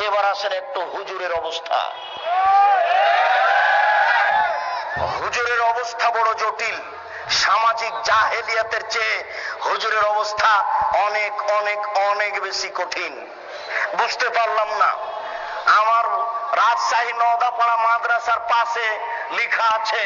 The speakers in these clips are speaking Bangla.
এবার আসেন একটু হুজুরের অবস্থা। হুজুরের অবস্থা বড় জটিল। সামাজিক জাহেলিয়াতের চেয়ে হুজুরের অবস্থা অনেক অনেক অনেক বেশি কঠিন। বুঝতে পারলাম না। আমার রাজশাহী নওদাপাড়া মাদ্রাসার পাশে লেখা আছে,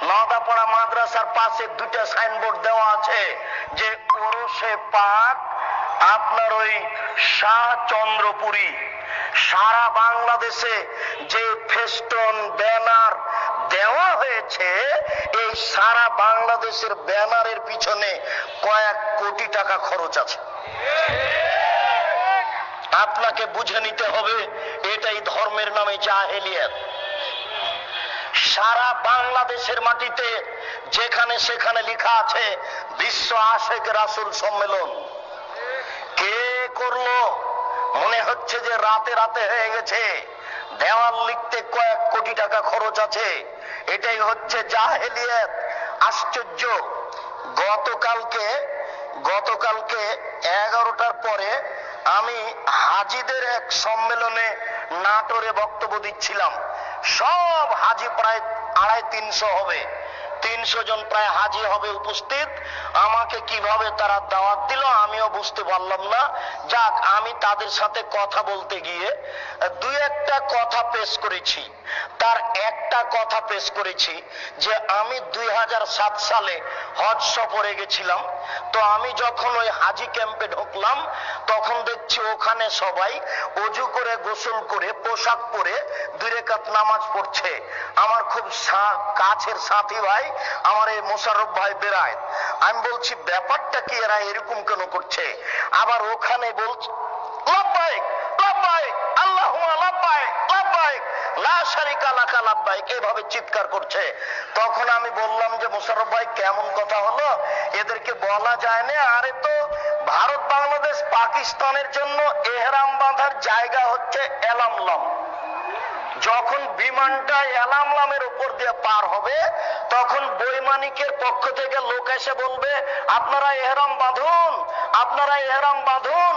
নওদাপাড়া মাদ্রাসার পাশে দুইটা সাইনবোর্ড দেওয়া আছে যে ওরসে পাক আপনার ওই শাহ চন্দ্রপুরী। সারা বাংলাদেশে যে ফেস্টন ব্যানার দেওয়া হয়েছে, এই সারা বাংলাদেশের ব্যানারের পিছনে কয়েক কোটি টাকা খরচ আছে। আপনাকে বুঝে নিতে হবে এটাই ধর্মের নামে জাহেলিয়াত। সারা বাংলাদেশের মাটিতে যেখানে সেখানে লেখা আছে বিশ্ব আশেক রাসূল সম্মেলন। কে করলো? মনে হচ্ছে যে রাতে রাতে হয়ে গেছে। দেওয়াল লিখতে কয়েক কোটি টাকা খরচ আছে। এটাই হচ্ছে জাহেলিয়াত। আশ্চর্য। গতকালকে 11টার পরে আমি হাজীদের এক সম্মেলনে নাটোরে বক্তব্য দিচ্ছিলাম। সব হাজী প্রায় 250-300 হবে, 300 জন প্রায় হাজী হবে উপস্থিত। আমাকে কিভাবে তারা দাওয়াত দিল আমিও বুঝতে পারলাম না। যাক, আমি তাদের সাথে কথা বলতে গিয়ে দুই একটা কথা পেশ করেছি। তার একটা কথা পেশ করেছি যে আমি 2007 সালে হজ সফরে গেছিলাম। তো আমি যখন ওই হাজী ক্যাম্পে ঢুকলাম তখন দেখছি ওখানে সবাই ওযু করে গোসল করে পোশাক পরে 2 রাকাত নামাজ পড়ছে। আমার খুব কাছের সাথী ভাই আমার এই মোশাররফ ভাই বেরায়। আমি বলছি ব্যাপারটা কি, এরা এরকম কেন করছে? আবার ওখানে বলছে লাব্বাইক লাব্বাইক আল্লাহুম্মা লাব্বাইক লাব্বাইক লা শারিকা লাকা লাব্বাইক, এভাবে চিৎকার করছে। তখন আমি বললাম যে মোশাররফ ভাই কেমন কথা হলো, এদেরকে বলা যায় না। আরে তো ভারত বাংলাদেশ পাকিস্তানের জন্য এহরাম বাঁধার জায়গা হচ্ছে এলামলাম। যখন বিমানটা এলামলামের উপর দিয়ে পার হবে তখন বৈমানিকের পক্ষ থেকে লোক এসে বলবে আপনারা এহরাম বাঁধুন, আপনারা এহরাম বাঁধুন।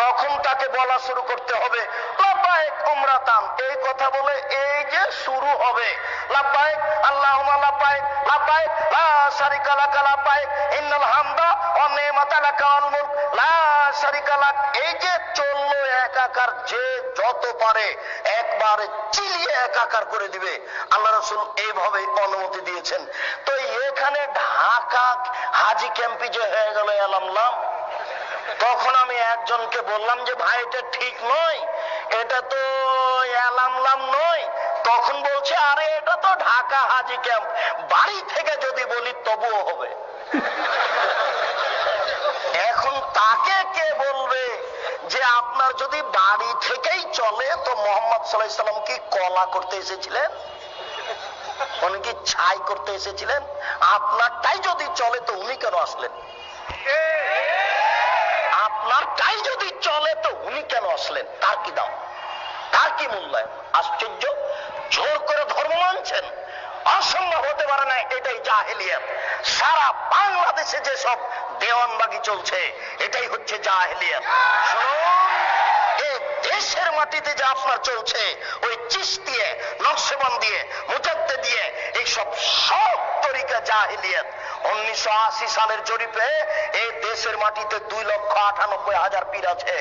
তখন তাকে বলা শুরু করতে হবে লাব্বাইক উমরাতান। এই কথা বলে এই যে শুরু হবে লাব্বাইক আল্লাহুম্মা লাব্বাইক লাব্বাইক লা শারিকা লাকা লাব্বাইক ইন্নাল হামদা ওয়ান নি'মাতা লাকা ওয়াল মুলক লা শারিকা লাক। এই যে চললো একাকার, যে যত পারে একবারে চিলিয়ে একাকার করে দিবে। আল্লাহ রাসূল এইভাবে অনুমতি দিয়েছেন। তো এখানে ঢাকা হাজী ক্যাম্পে যে হয়ে গেল এলামলাম, তখন আমি একজনকে বললাম যে ভাই এটা ঠিক নয়, এটা তো এলামলাম নয়। তখন বলছে আরে এটা তো ঢাকা হাজী ক্যাম্প, বাড়ি থেকে যদি বলি তবুও হবে। এখন তাকে কে বলবে যে আপনার যদি বাড়ি থেকেই চলে তো মুহাম্মদ সাল্লাল্লাহু আলাইহি সাল্লাম কি কলা করতে এসেছিলেন? উনি কি ছাই করতে এসেছিলেন? আপনারটাই যদি চলে তো উনি কেন আসলেন? আপনারটাই যদি চলে তো উনি কেন আসলেন? তার কি দাম, তার কি মূল্যায়ন? আশ্চর্য। জোর করে ধর্ম মানছেন, অসম্ভব হতে পারে না। এটাই জাহেলিয়াত। সারা বাংলাদেশে যে সব দেওয়ানবাগি চলছে এটাই হচ্ছে জাহেলিয়াত। শুনুন, এই দেশের মাটিতে যে আপনার চলছে ওই চিশতিয়া নকশবন্দিয়ে মুজাদ্দিদিয়ে এইসব সব তরিকা জাহেলিয়াত। 1980 সালের জরিপে এই দেশের মাটিতে 2,98,000 পীর আছে।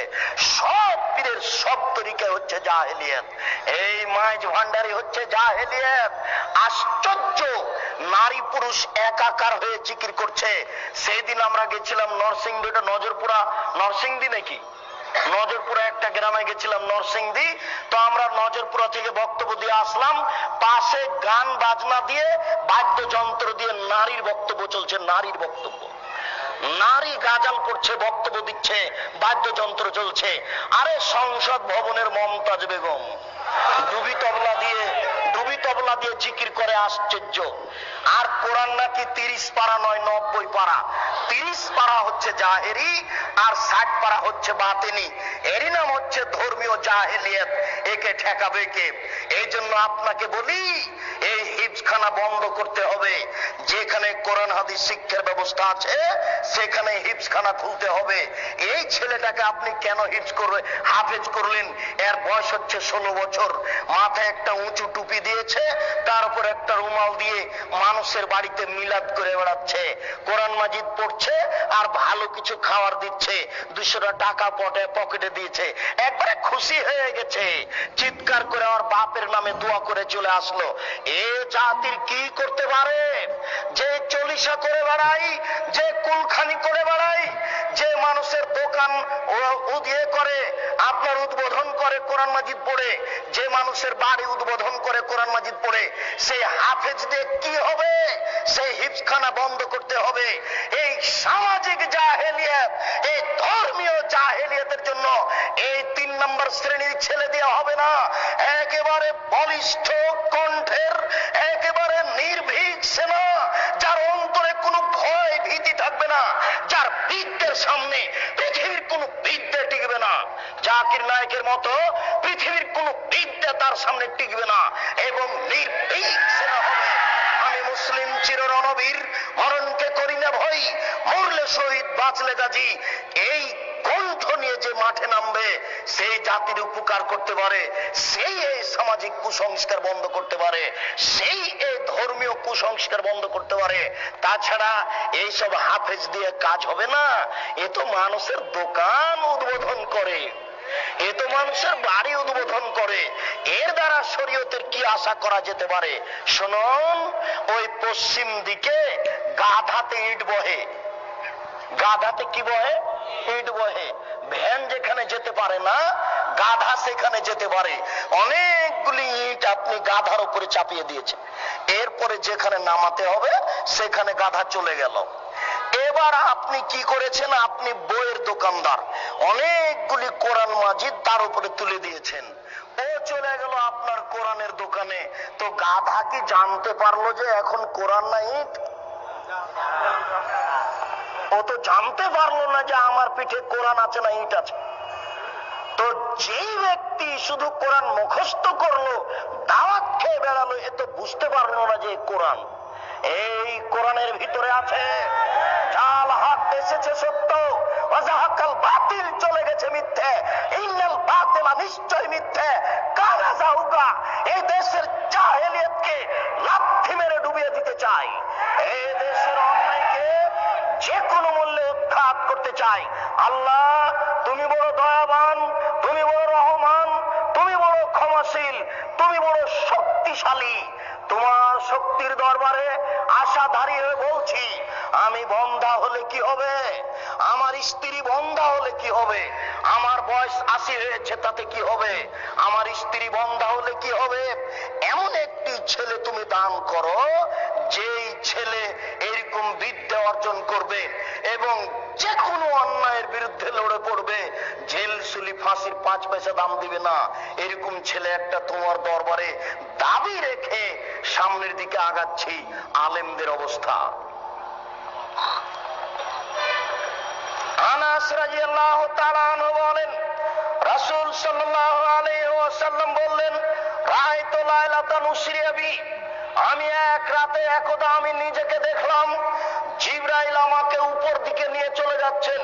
সব পীরের সব তরিকা হচ্ছে জাহেলিয়াত। এই মাইজ ভান্ডারি হচ্ছে জাহেলিয়াত। আশ্চর্য, নারী পুরুষ একাকার হয়ে জিকির করছে। সেই দিন আমরা গেছিলাম নরসিংদী, নজরপুরা নরসিংদী নাকি নজরপুরা একটা গ্রামে গেছিলাম নরসিংদী। তো আমরা নজরপুরা থেকে বক্তব্য দিয়ে আসলাম, পাশে গান বাজনা দিয়ে বাদ্যযন্ত্র দিয়ে নারীর বক্তব্য চলছে। নারীর বক্তব্য, নারী গাজাল করছে, বক্তব্য দিচ্ছে, বাদ্যযন্ত্র চলছে। আরে সংসদ ভবনের মমতাজ বেগম ডুবি তবলা কেবলা দিয়ে জিকির করে, আশ্চর্য। আর কোরআন নাকি 30 পারা নয়, 90 পারা। 30 পারা হচ্ছে জাহেরি আর 60 পারা হচ্ছে বাতিনি। এরই নাম হচ্ছে ধর্মীয় জাহেলিয়াত। একে ঠেকাবে কে? এই জন্য আপনাকে বলি, এই হিফজখানা বন্ধ করতে হবে। যেখানে কোরআন হাদিস শিক্ষার ব্যবস্থা আছে সেখানে হিফজখানা খুলতে হবে। এই ছেলেটাকে আপনি কেন হাফেজ করলেন? এর বয়স হচ্ছে 16 বছর। মাথায় একটা উঁচু টুপি দিয়েছে, তার উপর একটা রুমাল দিয়ে মানুষের বাড়িতে মিলাদ করে বেড়াচ্ছে, কোরআন মাজিদ পড়ছে আর ভালো কিছু খাবার দিচ্ছে, 200 টাকা পকেটে দিয়েছে। একবারে খুশি হয়ে গেছে, চিৎকার করে আর বাপের নামে দোয়া করে চলে আসলো। এ জাতির কি করতে পারে? যে চলিসা করে বেড়াই, যে কুলখানি করে বেড়াই, যে মানুষের দোকান উদিয়ে করে, আপনার উদ্বোধন করে কোরআন মাজিদ পড়ে, যে মানুষের বাড়ি উদ্বোধন করে কোরআন মাজিদ পড়ে, সেই হাফেজ দিয়ে কি হবে? সেই হিফজখানা বন্ধ করতে হবে। এই সামাজিক জাহেলিয়াত, এই ধর্মীয় জাহেলিয়াতের জন্য এই 3 নম্বর শ্রেণীর ছেলে দিয়ে হবে না। একেবারে বলিষ্ঠ কণ্ঠের, একেবারে নির্ভীক সেনা, যার অন্তরে কোনো ভয় ভীতি থাকবে না, যার বিদ্যের সামনে পৃথিবীর কোন বিদ্যা টিকবে না। জাকির নায়কের মতো পৃথিবীর কোন বিদ্যা তার সামনে টিকবে না, এবং নির্ভীক সেনা হবে। আমি মুসলিম চির রণবীর, মরণকে করি না ভয়, মরলে শহীদ বাঁচলে গাজী। এই কণ্ঠ নিয়ে যে মাঠে নামবে, সেই জাতির উপকার করতে পারে, সেই এই সামাজিক কুসংস্কার বন্ধ করতে পারে, সেই এই ধর্মীয় কুসংস্কার বন্ধ করতে পারে। তাছাড়া এইসব হাফেজ দিয়ে কাজ হবে না। এ তো মানুষের দোকান উদ্বোধন করে, এ তো মানুষের বাড়ি উদ্বোধন করে। এর দ্বারা শরীয়তের কি আশা করা যেতে পারে? শুনুন, ওই পশ্চিম দিকে গাধাতে ইট বহে। গাধাতে কি বহে? ইট বহে। ভ্যান যেখানে যেতে পারে না, গাধা সেখানে যেতে পারে। অনেকগুলি ইট আপনি গাধার উপরে চাপিয়ে দিয়েছেন, এরপরে যেখানে নামাতে হবে সেখানে গাধা চলে গেল। এবার আপনি কি করেছেন? আপনি বইয়ের দোকানদার, অনেকগুলি কোরআন মাজিদ তার উপরে তুলে দিয়েছেন। ও চলে গেল আপনার কোরআনের দোকানে। তো গাধা কি জানতে পারলো যে এখন কোরআন না ইট? ও তো জানতে পারলো না যে আমার পিঠে কোরআন আছে না ইট আছে। তো যেই ব্যক্তি শুধু কোরআন মুখস্থ করলো, দাওয়াত খেয়ে বেড়ালো, এ তো বুঝতে পারলো না যে কোরআন। এই কোরআনের ভিতরে আছে জাল হাত এসেছে সত্য, ওয়াজাহাকাল বাতিল চলে গেছে মিথ্যে, ইন্নাল বাতিলা নিশ্চয় মিথ্যে, কানা যাউগা। এই দেশের জাহেলিয়াতকে লাথি মেরে ডুবিয়ে দিতে চাই, এই দেশের অন্যায়কে যে কোনো মূল্যে উৎখাত করতে চাই। আল্লাহ তুমি বড় দয়াবান, তুমি বড় রহমান, তুমি বড় ক্ষমাশীল, তুমি বড় শক্তিশালী। তোমার শক্তির দরবারে আশাধারী হয়ে বলছি, আমি বন্ধা হলে কি হবে? আমার স্ত্রী বন্ধা হলে কি হবে? আমার বয়স 80 হয়েছে, তাতে কি হবে? আমার স্ত্রী বন্ধা হলে কি হবে? এমন একটি ছেলে তুমি দান করো, যেই ছেলে এরকম বিদ্যা অর্জন করবে এবং যে কোনো অন্যায়ের বিরুদ্ধে লড়ে পড়বে, জেল সুলি ফাঁসির 5 পয়সা দাম দিবে না। এরকম ছেলে একটা তোমার দরবারে দাবি রেখে সামনের দিকে আগাচ্ছি। আলেমদের অবস্থা। আনাস রাদিয়াল্লাহু তাআলা আনহু বলেন, রাসূল সাল্লাল্লাহু আলাইহি ওয়াসাল্লাম বললেন, রাআইতু লাইলাতান উসরিয়া বি, আমি এক রাতে একদা আমি নিজেকে দেখলাম জিবরাইল আমাকে উপর দিকে নিয়ে চলে যাচ্ছেন।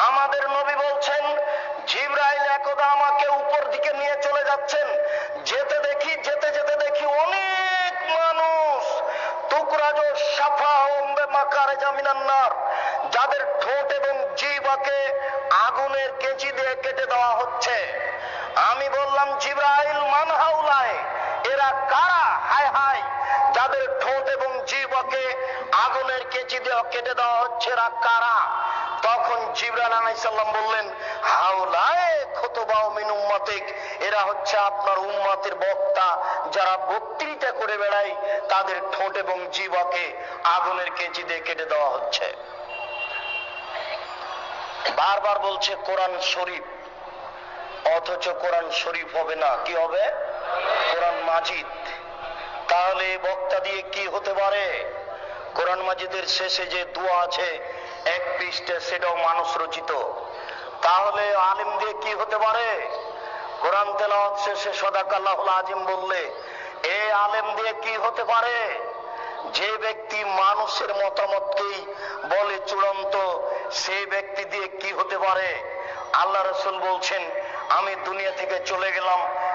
আমাদের নবী বলছেন, জিবরাইল একদা আমাকে উপর দিকে নিয়ে চলে যাচ্ছেন। যেতে যেতে দেখি অনেক মানুষ, তুকরাজো সাফা ওমবে মাকারে জামিনান্নার, যাদের ঠোঁট এবং জিহ্বাকে আগুনের কেঁচি দিয়ে কেটে দেওয়া হচ্ছে। আমি বললাম, জিবরাইল মান হাউলায়, এরা কারা? হায় হায়, যাদের ঠোঁট এবং জিহ্বাকে আগুনের কেঁচি দিয়ে কেটে দেওয়া হচ্ছে, এরা কারা? তখন জিবরাইল আলাইহিস সালাম বললেন, হাউলায়ে খুতুবাউ মিন উম্মাতিক, এরা হচ্ছে আপনার উম্মতের বক্তা, যারা বক্তৃতা করে বেড়ায়, তাদের ঠোঁট এবং জিহ্বাকে আগুনের কেঁচি দিয়ে কেটে দেওয়া হচ্ছে। বারবার বলছে কোরআন শরীফ, অথচ কোরআন শরীফ হবে না, কি হবে? কোরআন মাজিদ। তাহলে এই বক্তা দিয়ে কি হতে পারে? কোরআন মাজিদের শেষে যে দোয়া আছে এক পৃষ্ঠে, সেটাও মানুষ রচিত। তাহলে আলেম দিয়ে কি হতে পারে? কোরআন তেলাওয়াত শেষে সাদাকাল্লাহুল আজিম বললে এই আলেম দিয়ে কি হতে পারে? যে ব্যক্তি মানুষের মতামতকেই বলে চূড়ান্ত, সেই ব্যক্তি দিয়ে কি হতে পারে? আল্লাহ রাসূল বলছেন, আমি দুনিয়া থেকে চলে গেলাম,